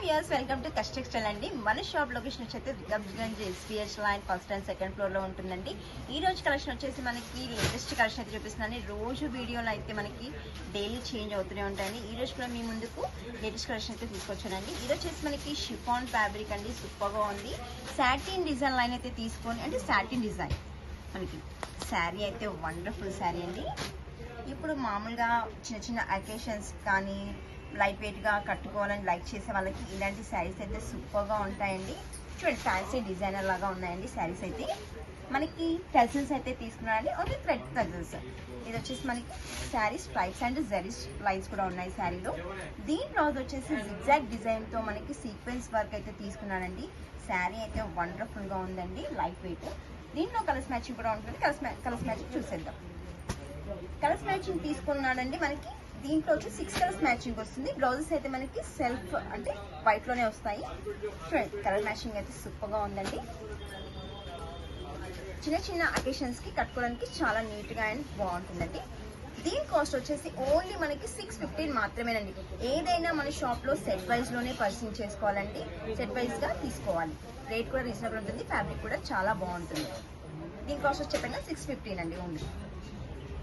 Viewers welcome to కస్ట్ textile అండి. మన షాప్ లొకేషన్ వచ్చి వికాబ్గంజ్ SPS line first and second floor లో ఉంటుందండి. ఈ రోజు కలెక్షన్ వచ్చేసి మనకి లేటెస్ట్ కలెక్షన్ అయితే చూపిస్తున్నాను. రోజు వీడియోలో అయితే మనకి డైలీ చేంజ్ అవుతూనే ఉంటాయండి. ఈ రోజు కూడా మీ ముందుకు లేటెస్ట్ కలెక్షన్ అయితే తీసుకొచ్చానండి. ఈ రోజు వచ్చేసి మనకి షిఫాన్ ఫ్యాబ్రిక్ అండి, సూపర్ గా ఉంది. సాటిన్ డిజైన్ లైన్ అయితే తీసుకొని, అంటే సాటిన్ డిజైన్ మనకి శారీ అయితే వండర్ఫుల్ శారీ అండి. ఇప్పుడు మామూలుగా చిన్న చిన్న అకేషన్స్ కానీ లైట్ వెయిట్గా కట్టుకోవాలని లైక్ చేసే వాళ్ళకి ఇలాంటి శారీస్ అయితే సూపర్గా ఉంటాయండి. చూడండి, ఫ్యాన్సీ డిజైనర్ లాగా ఉన్నాయండి శారీస్ అయితే. మనకి టెజల్స్ అయితే తీసుకున్నారండి, ఓన్లీ థ్రెడ్ టెజల్స్. ఇది వచ్చేసి మనకి sari stripes and zaris lines కూడా ఉన్నాయి శారీలో. దీని బ్లౌజ్ వచ్చేసి జిగ్జాగ్ డిజైన్తో మనకి సీక్వెన్స్ వర్క్ అయితే తీసుకున్నానండి. శారీ అయితే వండర్ఫుల్గా ఉందండి, లైట్ వెయిట్. దీంట్లో కలర్స్ మ్యాచింగ్ కూడా ఉంటుంది. కలర్స్ మ్యాచింగ్ చూసేద్దాం. కలర్స్ మ్యాచింగ్ తీసుకున్నానండి. మనకి దీంట్లో వచ్చి 6 కలర్స్ మ్యాచింగ్ వస్తుంది. బ్లౌజెస్ అయితే మనకి సెల్ఫ్ అంటే వైట్ లోనే వస్తాయి. చూడండి, కలర్ మ్యాచింగ్ అయితే సూపర్ గా ఉందండి. చిన్న చిన్న అకేషన్స్ కి కట్టుకోవడానికి చాలా నీట్ గా అండ్ బాగుంటుందండి. దీని కాస్ట్ వచ్చేసి ఓన్లీ మనకి 615 మాత్రమేనండి. ఏదైనా మన షాప్ లో సెట్ వైజ్ లోనే పర్చేసింగ్ చేసుకోవాలండి. సెట్ వైజ్ గా తీసుకోవాలి. రేట్ కూడా రీజనబుల్ ఉంటుంది, ఫ్యాబ్రిక్ కూడా చాలా బాగుంటుంది. దీని కాస్ట్ వచ్చి చెప్పండి 615 అండి ఓన్లీ.